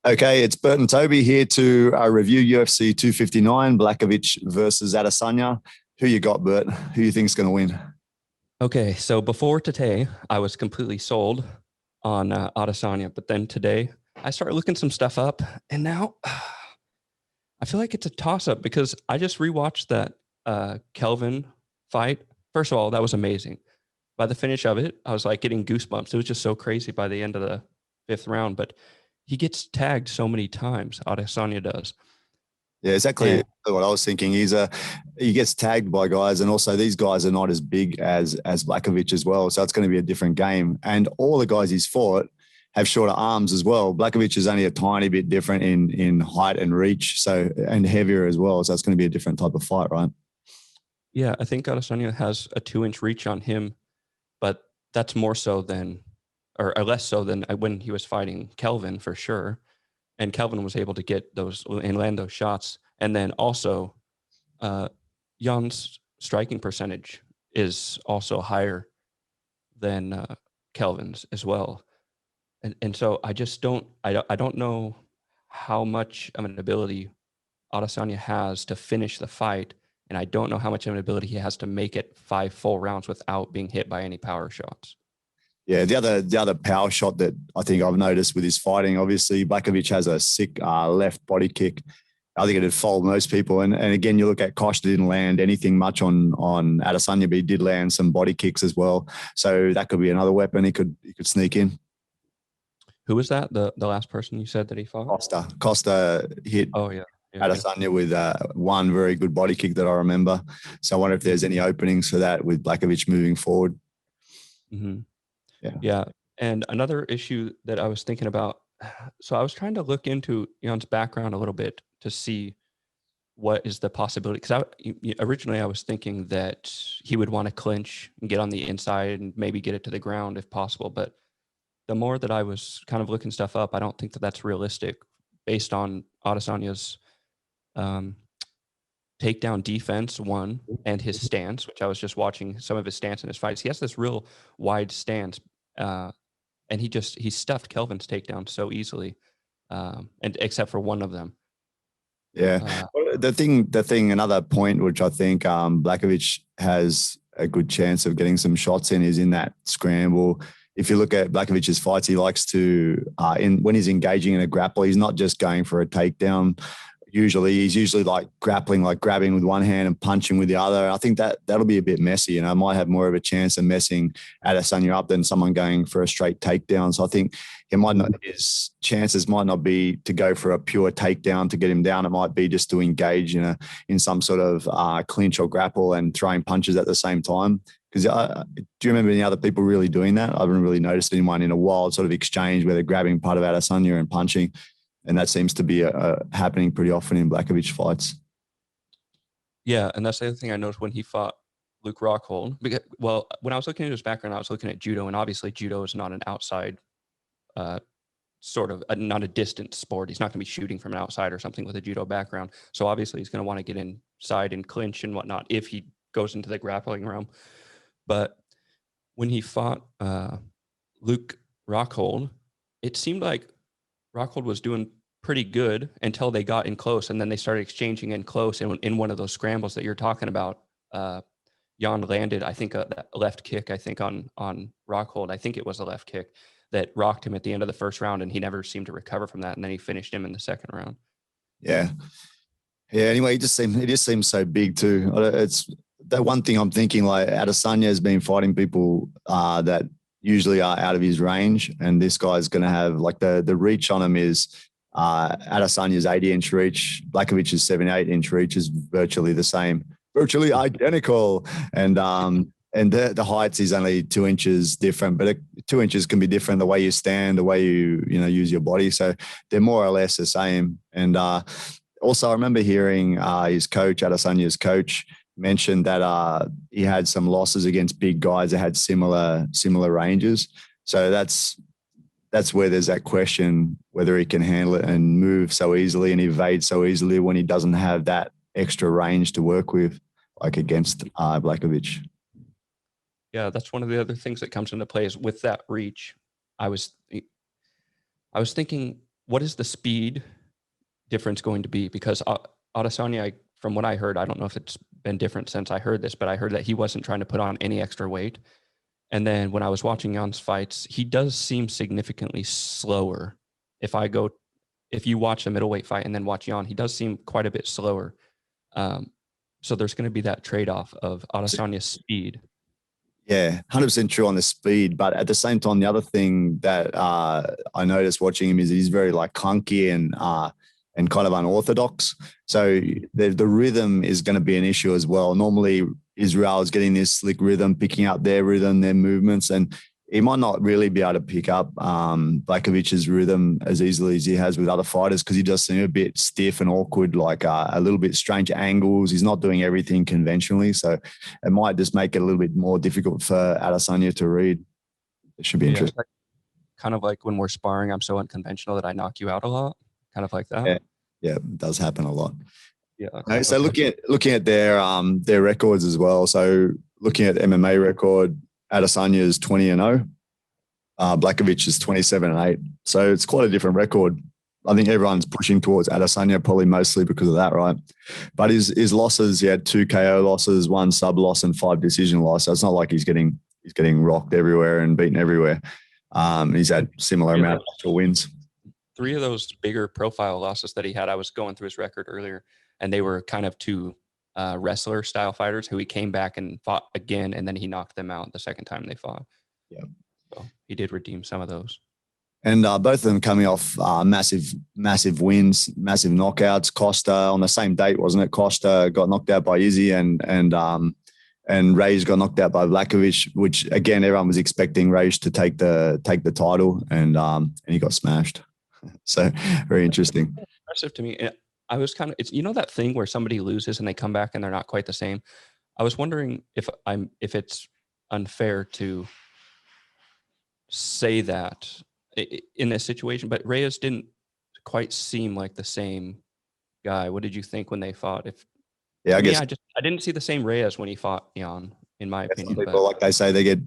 Okay, it's Bert and Toby here to review UFC 259, Blachowicz versus Adesanya. Who you got, Bert? Who you think's going to win? Okay, so before today, I was completely sold on Adesanya, but then today I started looking some stuff up, and now I feel like it's a toss-up because I just rewatched that Kelvin fight. First of all, that was amazing. By the finish of it, I was like getting goosebumps. It was just so crazy by the end of the fifth round, but he gets tagged so many times, Adesanya does. Yeah, exactly And what I was thinking. He gets tagged by guys, and also these guys are not as big as Blachowicz as well. So it's going to be a different game. And all the guys he's fought have shorter arms as well. Blachowicz is only a tiny bit different in height and reach, so and heavier as well. So it's going to be a different type of fight, right? yeah, I think Adesanya has a 2-inch reach on him, but that's more so than, or less so than when he was fighting Kelvin for sure. And Kelvin was able to get those and land those shots. And then also, Jan's striking percentage is also higher than Kelvin's as well. And so I don't know how much of an ability Adesanya has to finish the fight, and I don't know how much of an ability he has to make it 5 full rounds without being hit by any power shots. Yeah, the other power shot that I think I've noticed with his fighting, obviously Blachowicz has a sick left body kick. I think it'd fold most people. And again, you look at Kosh didn't land anything much on Adesanya, but he did land some body kicks as well. So that could be another weapon he could sneak in. Who was that? The last person you said that he fought? Costa hit Oh yeah. Adesanya with one very good body kick that I remember. So I wonder if there's any openings for that with Blachowicz moving forward. Mm-hmm. Yeah. And another issue that I was thinking about, so I was trying to look into Jan's background a little bit to see what is the possibility. Because originally I was thinking that he would want to clinch and get on the inside and maybe get it to the ground if possible. But the more that I was kind of looking stuff up, I don't think that that's realistic based on Adesanya's takedown defense, one, and his stance, which I was just watching some of his stance in his fights. He has this real wide stance. And he stuffed Kelvin's takedown so easily, and except for one of them. Yeah, the thing, another point which I think Blachowicz has a good chance of getting some shots in is in that scramble. If you look at Blachowicz's fights, he likes to when he's engaging in a grapple, he's not just going for a takedown. He's usually like grappling, like grabbing with one hand and punching with the other. I think that'll be a bit messy, might have more of a chance of messing Adesanya up than someone going for a straight takedown. So I think his chances might not be to go for a pure takedown to get him down. It might be just to engage in some sort of clinch or grapple and throwing punches at the same time. Because do you remember any other people really doing that? I haven't really noticed anyone in a wild sort of exchange where they're grabbing part of Adesanya and punching. And that seems to be happening pretty often in Blachowicz fights. Yeah, and that's the other thing I noticed when he fought Luke Rockhold. Because, well, when I was looking at his background, I was looking at judo, and obviously judo is not an outside, not a distant sport. He's not going to be shooting from an outside or something with a judo background. So obviously he's going to want to get inside and clinch and whatnot if he goes into the grappling realm. But when he fought Luke Rockhold, it seemed like Rockhold was doing pretty good until they got in close, and then they started exchanging in close. And in one of those scrambles that you're talking about, Jan landed, I think, a left kick, I think, on Rockhold. I think it was a left kick that rocked him at the end of the first round, and he never seemed to recover from that. And then he finished him in the second round. Yeah. Anyway, it just seems so big too. It's that one thing I'm thinking, like Adesanya has been fighting people that usually are out of his range, and this guy's going to have like the reach on him is Adesanya's 80-inch reach, Blachowicz's 78-inch reach is virtually the same, virtually identical, and the heights is only 2 inches different, but 2 inches can be different the way you stand, the way you use your body, so they're more or less the same. And also, I remember hearing his coach, Adesanya's coach, mentioned that he had some losses against big guys that had similar ranges. So that's where there's that question whether he can handle it and move so easily and evade so easily when he doesn't have that extra range to work with, like against Blachowicz. Yeah, that's one of the other things that comes into play is with that reach. I was thinking what is the speed difference going to be? Because Adesanya, from what I heard, I don't know if it's been different since I heard this, but I heard that he wasn't trying to put on any extra weight. And then when I was watching Jan's fights, he does seem significantly slower. If you watch a middleweight fight and then watch Jan, he does seem quite a bit slower. So there's going to be that trade-off of Adesanya's speed. Yeah, 100% true on the speed. But at the same time, the other thing that I noticed watching him is he's very like clunky and kind of unorthodox. So the rhythm is going to be an issue as well. Normally, Israel is getting this slick rhythm, picking up their rhythm, their movements, and he might not really be able to pick up Blachowicz's rhythm as easily as he has with other fighters because he does seem a bit stiff and awkward, like a little bit strange angles. He's not doing everything conventionally. So it might just make it a little bit more difficult for Adesanya to read. It should be interesting. Kind of like when we're sparring, I'm so unconventional that I knock you out a lot. Kind of like that. Yeah, it does happen a lot. Yeah. Okay, so looking at their records as well. So looking at MMA record, Adesanya is 20-0. Blachowicz is 27-8. So it's quite a different record. I think everyone's pushing towards Adesanya, probably mostly because of that, right? But his losses, he had 2 KO losses, 1 sub loss, and 5 decision loss. So it's not like he's getting rocked everywhere and beaten everywhere. He's had similar amount of actual wins. 3 of those bigger profile losses that he had, I was going through his record earlier, and they were kind of 2 wrestler style fighters who he came back and fought again, and then he knocked them out the second time they fought. Yeah. So he did redeem some of those. And both of them coming off massive wins, massive knockouts. Costa on the same date, wasn't it? Costa got knocked out by Izzy and Reyes got knocked out by Blachowicz, which again everyone was expecting Reyes to take the title, and he got smashed. So very interesting. Impressive to me. I was kind of, it's, you know, that thing where somebody loses and they come back and they're not quite the same. I was wondering if it's unfair to say that in this situation, but Reyes didn't quite seem like the same guy. What did you think when they fought? I didn't see the same Reyes when he fought Jan, in my opinion. Some people, like they say,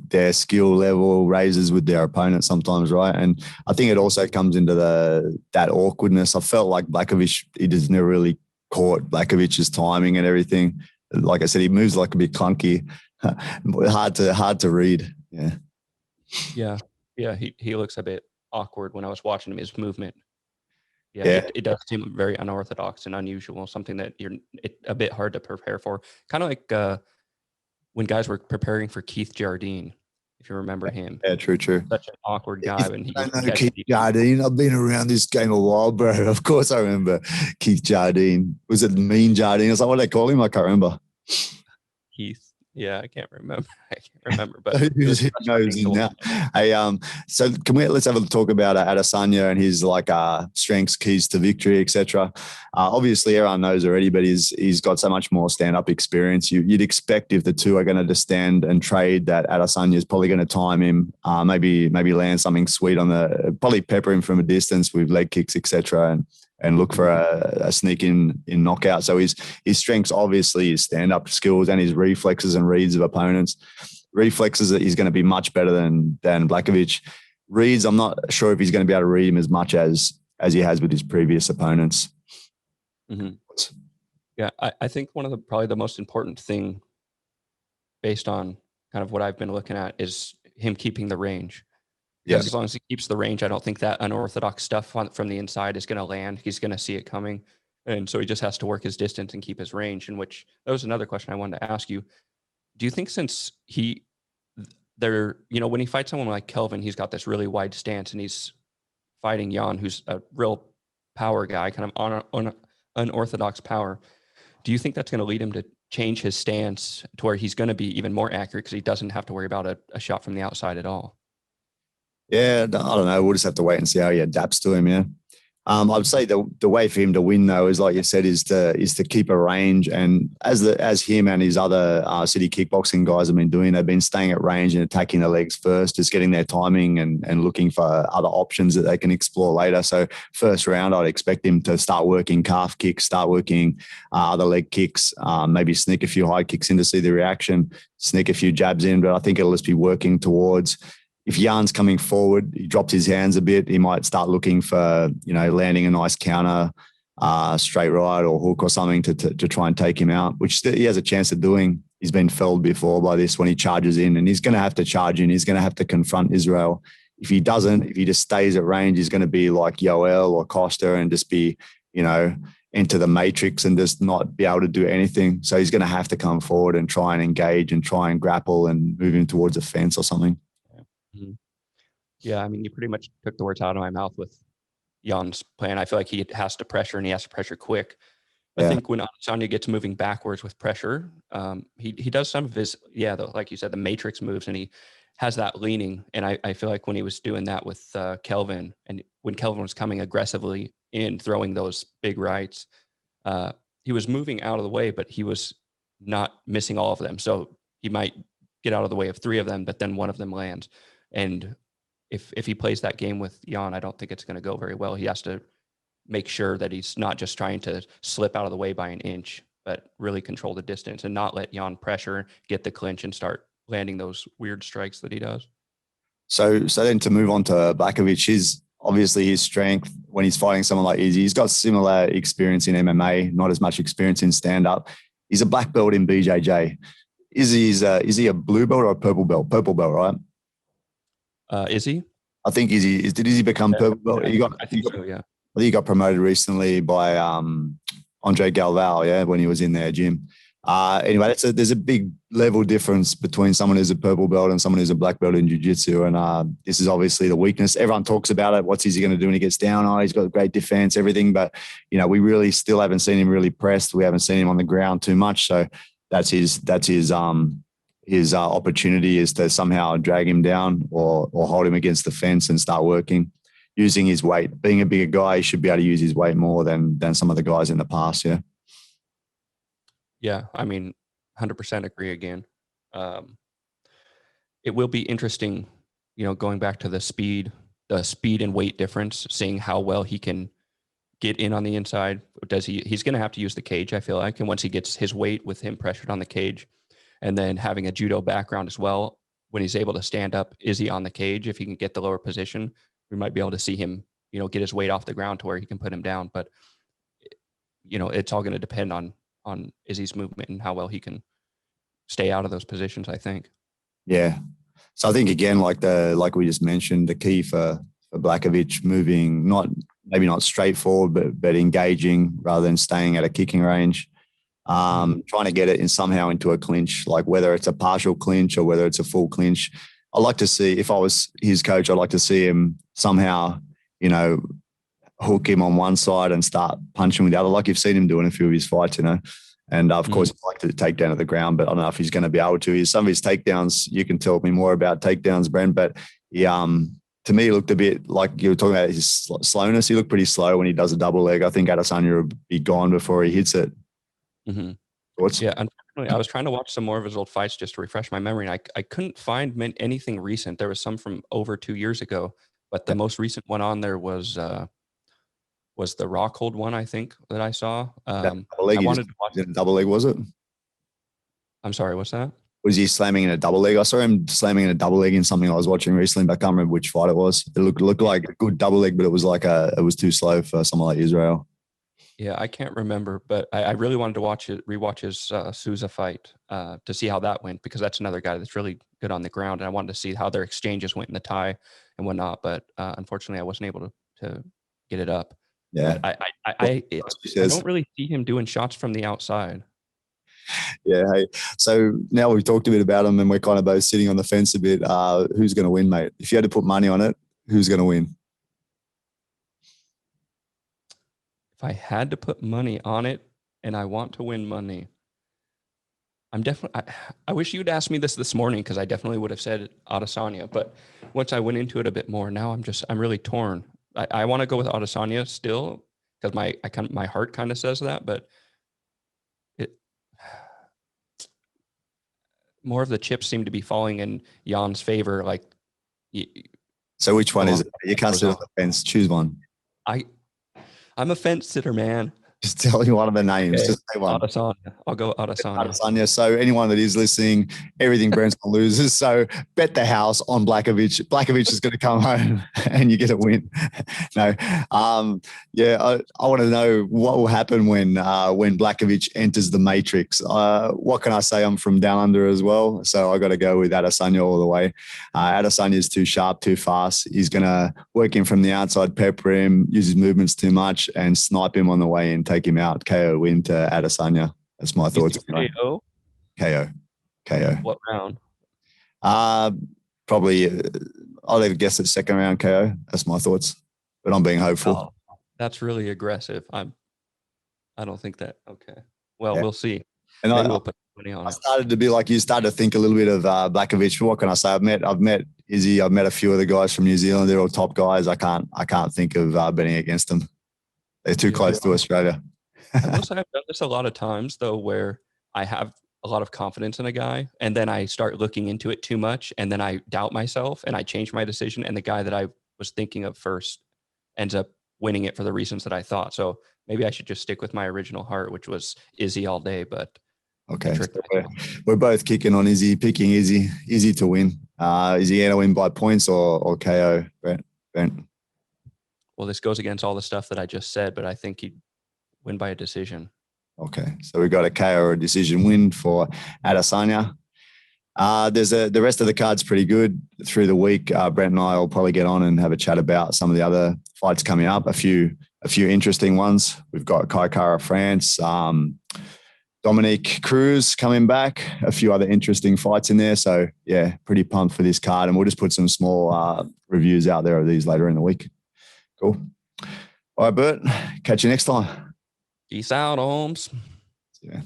their skill level raises with their opponent sometimes, right? And I think it also comes into that awkwardness. I felt like Blachowicz, he just never really caught Blachowicz's timing and everything. Like I said, he moves like a bit clunky, hard to read. Yeah. He looks a bit awkward when I was watching him. His movement, it does seem very unorthodox and unusual. Something that it's a bit hard to prepare for. Kind of like when guys were preparing for Keith Jardine, if you remember him. Yeah, true. Such an awkward guy. I know Keith Jardine. I've been around this game a while, bro. Of course I remember Keith Jardine. Was it Mean Jardine? Is that what they call him? I can't remember. Keith. Yeah, I can't remember. But who knows now? Hey, so let's have a talk about Adesanya and his strengths, keys to victory, etc. Obviously, everyone knows already, but he's got so much more stand-up experience. You'd expect if the two are going to stand and trade, that Adesanya is probably going to time him, maybe land something sweet probably pepper him from a distance with leg kicks, etc. And look for a sneak in knockout. So his strengths, obviously, his stand-up skills and his reflexes and reads of opponents. Reflexes, he's going to be much better than Blachowicz. Reads, I'm not sure if he's going to be able to read him as much as he has with his previous opponents. Mm-hmm. Yeah, I think one of probably the most important thing based on kind of what I've been looking at is him keeping the range. Yes. As long as he keeps the range, I don't think that unorthodox stuff from the inside is going to land. He's going to see it coming. And so he just has to work his distance and keep his range, that was another question I wanted to ask you. Do you think since when he fights someone like Kelvin, he's got this really wide stance and he's fighting Jan, who's a real power guy, kind of on unorthodox power. Do you think that's going to lead him to change his stance to where he's going to be even more accurate because he doesn't have to worry about a shot from the outside at all? Yeah, I don't know. We'll just have to wait and see how he adapts to him. Yeah, I'd say the way for him to win, though, is like you said, is to keep a range. And as him and his other city kickboxing guys have been doing, they've been staying at range and attacking the legs first, just getting their timing and looking for other options that they can explore later. So first round, I'd expect him to start working calf kicks, start working other leg kicks, maybe sneak a few high kicks in to see the reaction, sneak a few jabs in. But I think it'll just be working towards if Jan's coming forward, he drops his hands a bit, he might start looking for, landing a nice counter, straight right or hook or something to try and take him out, which he has a chance of doing. He's been felled before by this when he charges in, and he's going to have to charge in. He's going to have to confront Israel. If he doesn't, if he just stays at range, he's going to be like Yoel or Costa and just be, into the matrix and just not be able to do anything. So he's going to have to come forward and try and engage and try and grapple and move him towards a fence or something. Mm-hmm. Yeah, I mean, you pretty much took the words out of my mouth with Jan's plan. I feel like he has to pressure, and he has to pressure quick. I think when Adesanya gets moving backwards with pressure, he does some of his, like you said, the matrix moves, and he has that leaning. And I feel like when he was doing that with Kelvin, and when Kelvin was coming aggressively in, throwing those big rights, he was moving out of the way, but he was not missing all of them. So he might get out of the way of 3 of them, but then 1 of them lands. And if he plays that game with Jan, I don't think it's going to go very well. He has to make sure that he's not just trying to slip out of the way by an inch, but really control the distance and not let Jan pressure, get the clinch, and start landing those weird strikes that he does. So then to move on to Blachowicz, obviously his strength when he's fighting someone like Izzy, he's got similar experience in MMA, not as much experience in stand-up. He's a black belt in BJJ. Is he a blue belt or a purple belt? Purple belt, right? Is he? I think did Izzy become purple belt? I think so, yeah. I think he got promoted recently by Andre Galval, when he was in their gym. Anyway, there's a big level difference between someone who's a purple belt and someone who's a black belt in jiu-jitsu. And this is obviously the weakness. Everyone talks about it. What's he going to do when he gets down? Oh, he's got great defense, everything. But, we really still haven't seen him really pressed. We haven't seen him on the ground too much. So that's his opportunity is to somehow drag him down or hold him against the fence and start working, using his weight. Being a bigger guy, he should be able to use his weight more than some of the guys in the past, yeah. Yeah, I mean, 100% agree again. It will be interesting, going back to the speed and weight difference, seeing how well he can get in on the inside. He's going to have to use the cage, I feel like. And once he gets his weight with him pressured on the cage, and then having a judo background as well, when he's able to stand up, is he on the cage? If he can get the lower position, we might be able to see him, get his weight off the ground to where he can put him down. But, it's all going to depend on Izzy's movement and how well he can stay out of those positions, I think. Yeah. So I think, again, like we just mentioned, the key for Blachowicz moving, maybe not straightforward, but engaging rather than staying at a kicking range, trying to get it somehow into a clinch, like whether it's a partial clinch or whether it's a full clinch. I'd like to see, if I was his coach, I'd like to see him somehow, hook him on one side and start punching with the other, like you've seen him doing a few of his fights, And of course, he'd like to take down to the ground, but I don't know if he's going to be able to. Some of his takedowns, you can tell me more about takedowns, Brent, but he, to me, he looked a bit like you were talking about his slowness. He looked pretty slow when he does a double leg. I think Adesanya will be gone before he hits it. Mm-hmm. Yeah, unfortunately, I was trying to watch some more of his old fights just to refresh my memory, and I couldn't find anything recent. There was some from over 2 years ago, but the most recent one on there was the Rockhold one, I think, that I saw. I wanted to watch it. Double leg, was it? I'm sorry, what's that? Was he slamming in a double leg? I saw him slamming in a double leg in something I was watching recently, but I can't remember which fight it was. It looked like a good double leg, but it was it was too slow for someone like Israel. Yeah, I can't remember, but I really wanted to rewatch his Souza fight to see how that went, because that's another guy that's really good on the ground, and I wanted to see how their exchanges went in the tie and whatnot. But unfortunately, I wasn't able to get it up. Yeah, I don't really see him doing shots from the outside. Yeah. Hey, so now we've talked a bit about him, and we're kind of both sitting on the fence a bit. Who's going to win, mate? If you had to put money on it, who's going to win? If I had to put money on it, and I want to win money, I wish you'd asked me this morning, because I definitely would have said Adesanya. But once I went into it a bit more, now I'm really torn. I want to go with Adesanya still, because my heart kind of says that, but more of the chips seem to be falling in Jan's favor. So which one is it? You can't sit on the fence. Choose one. I'm a fence sitter, man. Just tell you one of the names. Okay. Just say one. Adesanya. I'll go Adesanya. Adesanya. So anyone that is listening, everything Brent's going to lose. So bet the house on Blachowicz. Blachowicz is going to come home and you get a win. No. Yeah, I want to know what will happen when Blachowicz enters the matrix. What can I say? I'm from down under as well. So I got to go with Adesanya all the way. Adesanya is too sharp, too fast. He's going to work in from the outside, pepper him, use his movements too much, and snipe him on the way and take him out. KO win to Adesanya. That's my thoughts. KO? KO. What round? Probably, I'll even guess it's second round KO. That's my thoughts, but I'm being hopeful. Oh, that's really aggressive. I don't think that. Okay. Well, we'll see. And maybe we'll put money on I it. started to be like you, started to think a little bit of Blachowicz. What can I say? I've met Izzy. I've met a few of the guys from New Zealand. They're all top guys. I can't think of betting against them. They're too close to Australia. I will say I've done this a lot of times though, where I have a lot of confidence in a guy and then I start looking into it too much and then I doubt myself and I change my decision and the guy that I was thinking of first ends up winning it for the reasons that I thought. So maybe I should just stick with my original heart, which was Izzy all day, but okay. So we're both kicking on Izzy, picking Izzy to win. Is he going to win by points or KO, Brent? Well, this goes against all the stuff that I just said, but I think he'd win by a decision. Okay, so we got a KO or a decision win for Adesanya. The rest of the card's pretty good through the week. Brent and I will probably get on and have a chat about some of the other fights coming up. A few interesting ones. We've got Kai Kara France, Dominic Cruz coming back. A few other interesting fights in there. So yeah, pretty pumped for this card, and we'll just put some small reviews out there of these later in the week. Cool. All right, Bert. Catch you next time. Peace out, Holmes. Yeah.